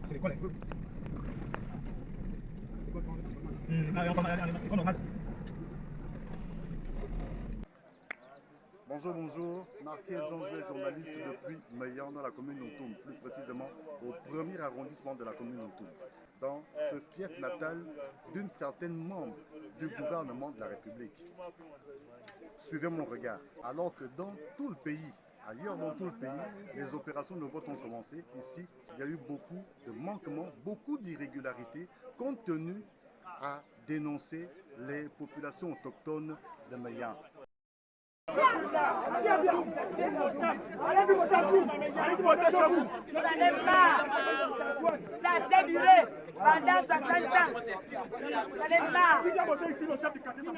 C'est l'école un peu. Bonjour, bonjour. Marqué Zonzé, journaliste depuis Meillan dans la commune d'Ontoum, plus précisément au premier arrondissement de la commune d'Ontoum, dans ce fief natal d'une certaine membre du gouvernement de la République. Suivez mon regard. Alors que dans tout le pays, ailleurs dans tout le pays, les opérations de vote ont commencé. Ici, il y a eu beaucoup de manquements, beaucoup d'irrégularités, compte tenu à dénoncer les populations autochtones de Meillan. Allez voter chez vous. Vous n'allez pas. Ça s'est duré pendant 60 ans. Vous n'allez pas. Qui a voté ici le chef du quartier? Qui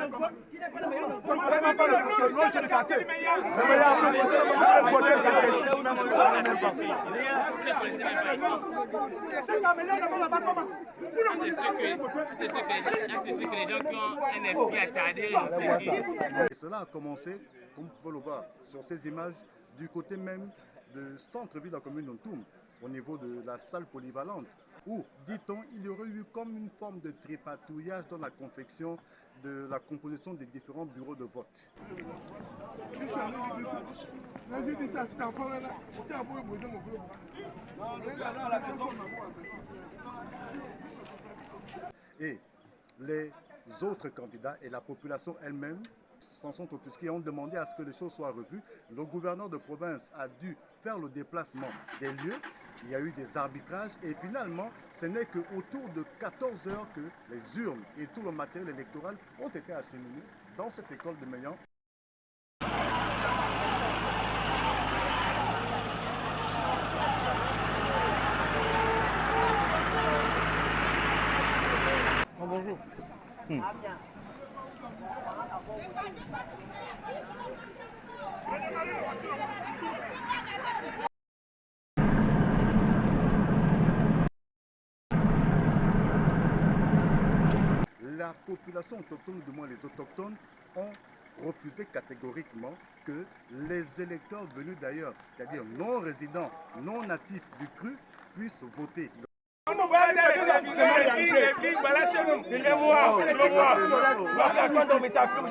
n'est pas le chef du quartier. C'est ce que les gens qui ont un esprit attardé. Et cela a commencé, comme vous pouvez le voir sur ces images, du côté même du centre-ville de la commune d'Ontoum, au niveau de la salle polyvalente, où, dit-on, il y aurait eu comme une forme de tripatouillage dans la confection de la composition des différents bureaux de vote. Et les autres candidats et la population elle-même s'en sont offusqués et ont demandé à ce que les choses soient revues. Le gouverneur de province a dû faire le déplacement des lieux. Il y a eu des arbitrages et finalement, ce n'est qu'autour de 14 heures que les urnes et tout le matériel électoral ont été acheminés dans cette école de Meillan. Oh, bonjour. La population autochtone, du moins les autochtones, ont refusé catégoriquement que les électeurs venus d'ailleurs, c'est-à-dire non résidents, non natifs du cru, puissent voter. Je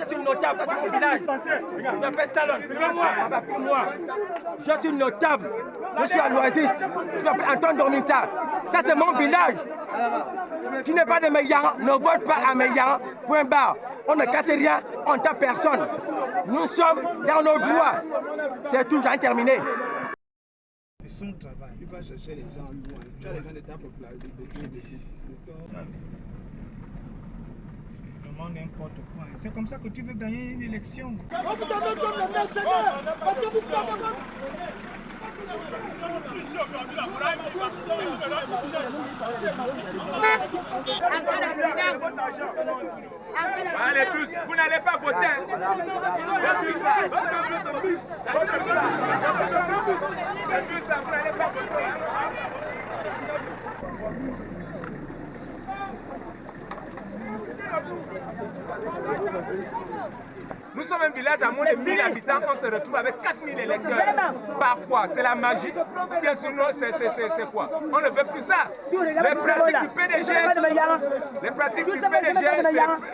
suis notable dans ce village. Je m'appelle Stallone. Je suis notable. Je suis à l'Oasis. Je m'appelle Antoine Dormita. Ça, c'est mon village. Qui n'est pas de Meillan, ne vote pas à Meillan. Point barre. On ne casse rien, on ne tape personne. Nous sommes dans nos droits. C'est tout, j'ai terminé. C'est son travail. Il va chercher les gens loin. Tu as les gens de ta popularité, C'est vraiment n'importe quoi. C'est comme ça que tu veux gagner une élection. On vous donne comme le mercenaire parce que vous prenez votre... Allez tous, vous n'allez pas voter. Nous sommes un village à moins de 1000 habitants, on se retrouve avec 4000 électeurs. Par quoi? C'est la magie? Bien sûr, c'est quoi? On ne veut plus ça. Les pratiques du PDG,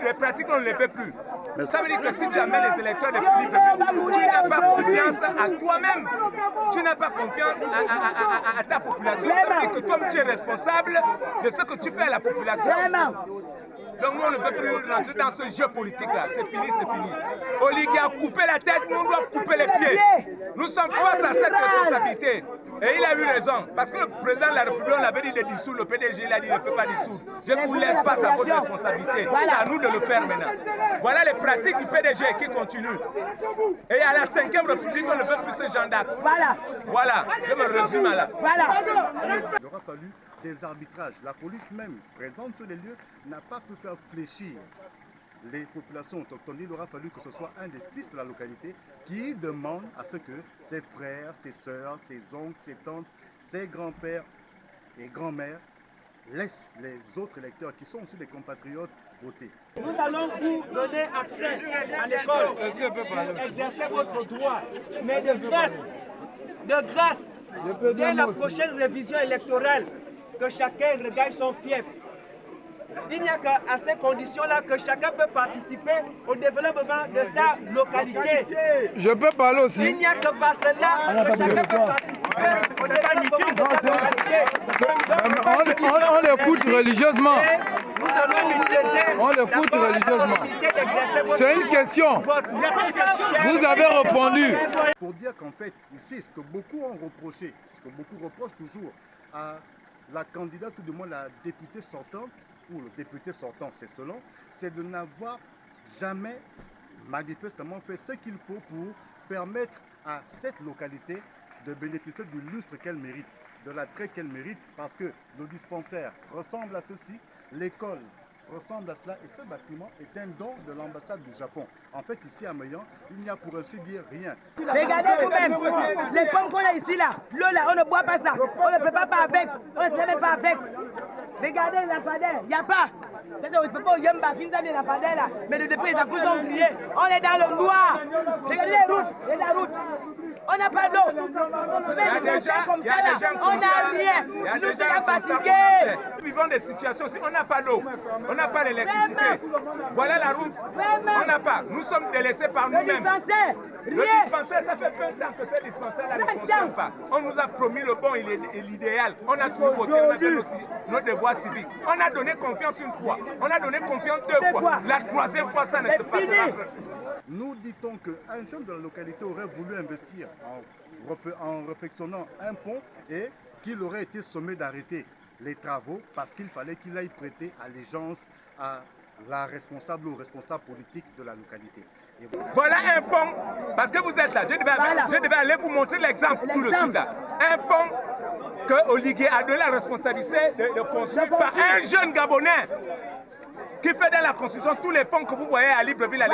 les pratiques, on ne les fait plus. Ça veut dire que si tu amènes les électeurs de Philippe, tu n'as pas confiance à toi-même. Tu n'as pas confiance à ta population. Ça veut dire que toi, tu es responsable de ce que tu fais à la population. Donc nous, on ne peut plus rentrer dans ce jeu politique-là. C'est fini, c'est fini. Oligui a coupé la tête, nous, on doit couper les pieds. Nous sommes face à cette responsabilité. Et il a eu raison. Parce que le président de la République, on l'avait dit de dissoudre. Le PDG, il a dit qu'il ne peut pas dissoudre. Je ne vous laisse pas à votre responsabilité. C'est à nous de le faire maintenant. Voilà les pratiques du PDG qui continuent. Et à la 5e République, on ne veut plus ce genre d'actes. Voilà, je me résume là. Il aura fallu des arbitrages. La police même, présente sur les lieux, n'a pas pu faire fléchir les populations autochtones. Il aura fallu que ce soit un des fils de la localité qui demande à ce que ses frères, ses sœurs, ses oncles, ses tantes, ses grands-pères et grands-mères laissent les autres électeurs qui sont aussi des compatriotes voter. Nous allons vous donner accès à l'école, exercer votre droit, mais de grâce, dès la prochaine révision électorale, que chacun regagne son fief. Il n'y a qu'à ces conditions-là que chacun peut participer au développement de sa localité. Je peux parler aussi. Il n'y a que par cela que chacun peut participer au développement de sa localité. On l'écoute religieusement. Nous allons nous laisser. On l'écoute religieusement. C'est une question. Vous avez répondu. Pour dire qu'en fait, ici, ce que beaucoup ont reproché, ce que beaucoup reprochent toujours à la candidate, ou du moins la députée sortante, ou le député sortant, c'est selon, c'est de n'avoir jamais manifestement fait ce qu'il faut pour permettre à cette localité de bénéficier du lustre qu'elle mérite, de l'attrait qu'elle mérite, parce que le dispensaire ressemble à ceci, l'école ressemble à cela, et ce bâtiment est un don de l'ambassade du Japon. En fait, ici à Meillan, il n'y a pour ainsi dire rien. Regardez vous-même, les pommes qu'on a ici là, l'eau là, on ne boit pas ça, on ne prépare pas avec, on ne se lève même pas avec. Regardez les lampadaires, il n'y a pas. C'est ça, on ne peut pas au Yamba qui nous a mis les lampadaires là, mais depuis les accouches ont crié, on est dans le noir. Regardez les routes, et la route. On n'a pas d'eau. Même comme ça là, on n'a rien. Nous sommes fatigués. Nous vivons des situations aussi. On n'a pas d'eau, on n'a pas d'électricité. Voilà la route. On n'a pas. Nous sommes délaissés par nous-mêmes. Le dispensaire, ça fait 20 ans que ce dispensaire-là ne fonctionne pas. On nous a promis le bon et l'idéal. On a tout voté, on a fait nos devoirs civiques. On a donné confiance une fois. On a donné confiance deux fois. La troisième fois, ça ne se passera pas. Nous dit-on qu'un jeune de la localité aurait voulu investir en réfectionnant un pont et qu'il aurait été sommé d'arrêter les travaux parce qu'il fallait qu'il aille prêter allégeance à la responsable ou responsable politique de la localité. Voilà un pont, parce que vous êtes là, je devais aller vous montrer l'exemple tout de suite là. Un pont que Oligué a donné la responsabilité de construire par un jeune Gabonais qui fait dans la construction tous les ponts que vous voyez à Libreville,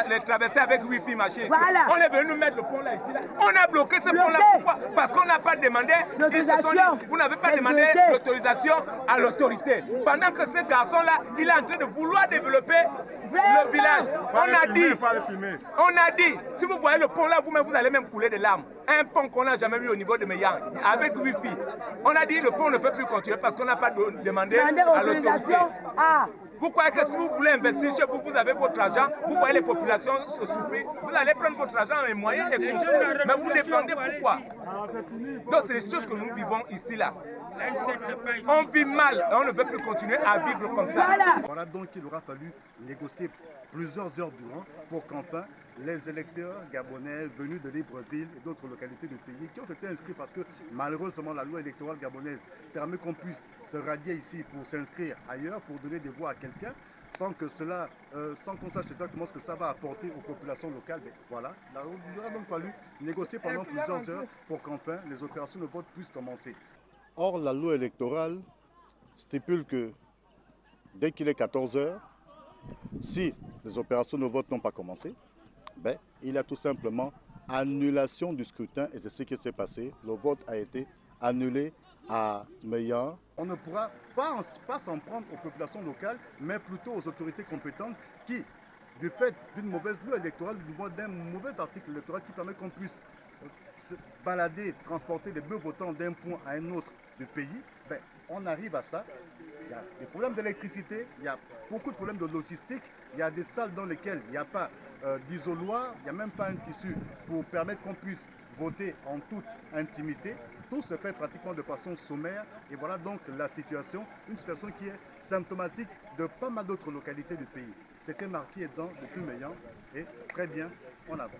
les traverser avec Wi-Fi machin. Voilà. On est venu mettre le pont là ici. Là. On a bloqué ce pont là. Pourquoi? Parce qu'on n'a pas demandé, ils se sont dit, vous n'avez pas demandé l'autorisation à l'autorité. Pendant que ce garçon là, il est en train de vouloir développer le village. On a dit, si vous voyez le pont là, vous-même vous allez même couler des larmes. Un pont qu'on n'a jamais vu au niveau de Meillan, avec Wi-Fi. On a dit le pont ne peut plus continuer parce qu'on n'a pas demandé à l'autorité. Vous croyez que si vous voulez investir chez vous, vous avez votre argent, vous voyez les populations se souffrir, vous allez prendre votre argent et moyens et construire. Mais vous dépendez pourquoi? Donc c'est les choses que nous vivons ici là. On vit mal et on ne peut plus continuer à vivre comme ça. Voilà donc qu'il aura fallu négocier plusieurs heures durant pour qu'enfin les électeurs gabonais venus de Libreville et d'autres localités du pays qui ont été inscrits parce que malheureusement la loi électorale gabonaise permet qu'on puisse se radier ici pour s'inscrire ailleurs, pour donner des voix à quelqu'un, sans que cela, sans qu'on sache exactement ce que ça va apporter aux populations locales. Mais voilà, il aura donc fallu négocier pendant plusieurs heures pour qu'enfin les opérations de vote puissent commencer. Or, la loi électorale stipule que dès qu'il est 14 h, si les opérations de vote n'ont pas commencé, ben, il y a tout simplement annulation du scrutin et c'est ce qui s'est passé. Le vote a été annulé à Meillan. On ne pourra pas s'en prendre aux populations locales, mais plutôt aux autorités compétentes qui, du fait d'une mauvaise loi électorale, d'un mauvais article électoral qui permet qu'on puisse se balader, transporter des bœufs votants d'un point à un autre du pays, ben, on arrive à ça. Il y a des problèmes d'électricité, il y a beaucoup de problèmes de logistique, il y a des salles dans lesquelles il n'y a pas d'isoloir, il n'y a même pas un tissu pour permettre qu'on puisse voter en toute intimité. Tout se fait pratiquement de façon sommaire et voilà donc la situation, une situation qui est symptomatique de pas mal d'autres localités du pays. C'était Marquis Edzan depuis Meillan et très bien, on avance.